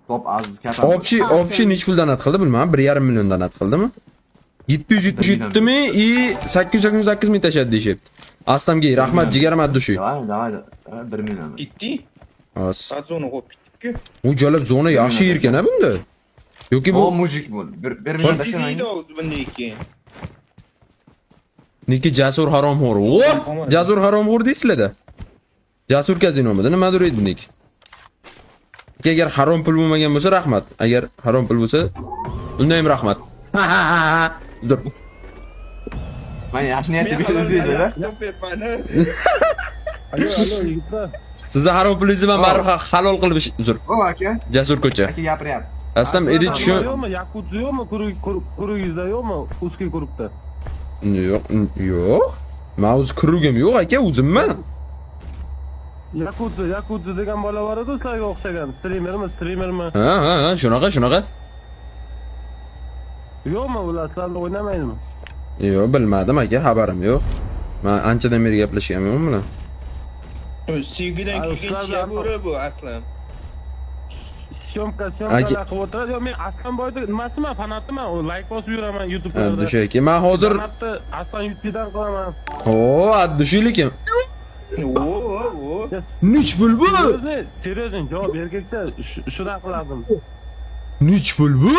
Top aziz katam. Opchi necha pul donat qildi bilmadim, 1,5 million donat qildimi? 777 mi и 898 ming tashladi deyapti. Aslamga rahmat jigarmat dushi. Давай, 1 million. Bitti. As. Sazonu qo'yib bitdik-ku. U jalab zona yaxshi yerkan-a bunda. Yoki Bu bu mujik bu. 1 million Deydi tashlang. o'zi bunday keyin. niki Jasur haromxo'r. O, Jasur haromxo'r deysizlar-da. Jasur kazinomi, nimadir edi nik. Agar harom pul bo'lmagan bo'lsa rahmat. Agar harom pul bo'lsa, unda ham rahmat. Dur. Men yaxshi niyatda berdim-da. Top bermani. Alo, yigitlar. Sizda harom pulingizni men baribir halol qilib uzr. O aka. Jasur ko'cha. Aka gapiryapti. Aslam edit shu. Yo'qmi? Yakutsa yo'qmi? Kurugizda yo'qmi? Uskiy kurukda. Yo'q. Men o'z kurugim yo'q aka, o'zimman. Yakutsa degan bola bor edi, sizlarga o'xshagan. Streamermi? Ha, shunaqa. Yo'qmi, ular sizlarni o'ynamaydimi? Yo'q, bilmadim aka, xabarim yo'q. Men anchadan beri gaplashganim bilan. Sevgidan kelgan chiyabo'ri bu aslan. Syomka qilib o'tiradi. Yo, men aslan boyda nimasiman, fanatiman. U like bosib yuraman YouTube kanalida. Addushi aka, men hozir Fanatni aslan YouTube'dan qilaman. o, addushi lekin. Oo. Nech pul bu? Seryozni javob erkakda shuna qilardim. Nech pul bu?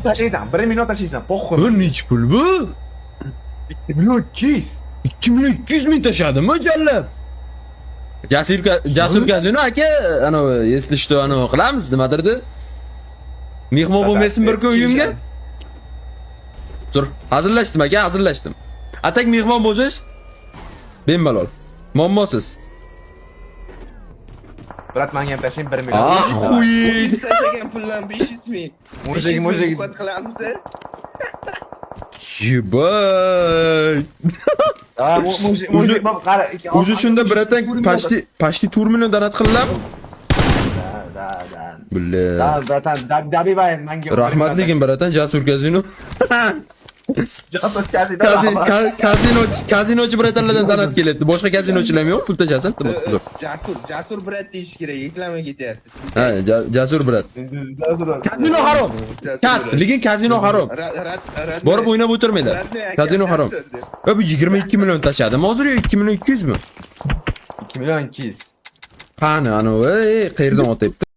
Tashlaysan, 1 million tashlaysan. Poxxoy. Bu nech pul bu? 2 million 200. 2 million 200 ming tashladimi jallab? Jasur kazino aka, ana если что, ana qilamiz nimadirdi? Mehmon bo'lmaysin bir kun uyimga. Zur, hazırlashdim aka, hazırlashdim. Atak mehmon bo'lsiz? Bemalol. Muammosiz. Brat, menga ham tashlang 1 million. Uy. Tashlagan puldan 500 ming. Mujik. Qad qilamiz. Yibay. Mujik qara. O'zi shunda biratan pashti 4 million donat qildim. Da. Bulla. Bratan, Dabibay menga. Rahmatligim biratan Jasur kazino. Jasur kazino. Kazinochi biratanlardan donat kelyapti. Boshqa kazinochilar yo'q, pul tashasan. Jasur brat deyish kerak, reklama ketyapti. Ha, Jasur brat. Kazino harom. Lekin kazino harom. Borib o'ynab o'tirmaylar. Kazino harom. Va bu 22 million tashladim. Hozir 2 million 200 mi? 2 million 200. Qani, ana, qayerdan o'tayapti?